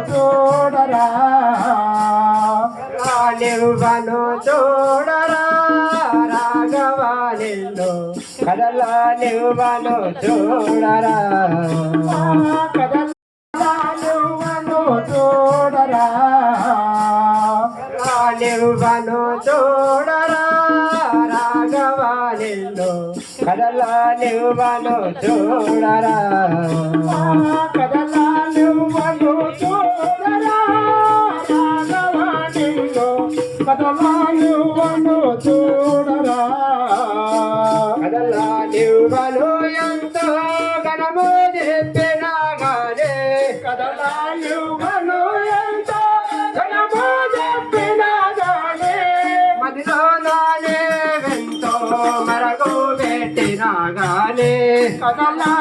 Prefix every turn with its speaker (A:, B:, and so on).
A: చూడరా నివ్వను చూడరా రాఘవ నిన్ను కదలా నివ్వను చూడరా కదలా నివ్వను చూడరా నివ్వను చూడరా రాఘవ నిన్ను కదలా నివ్వను చూడరా కదలా నివ్వను చూడరా రాఘవ నిన్ను కదలా నివ్వను చూడరా కదలా నివ్వను ఎంతో గణము చెప్పినా గానే కదలా నివ్వను ఎంతో గణము చెప్పినా గానే మదిలో నానే ఎంతో మరగు పెట్టినా గానే కదలా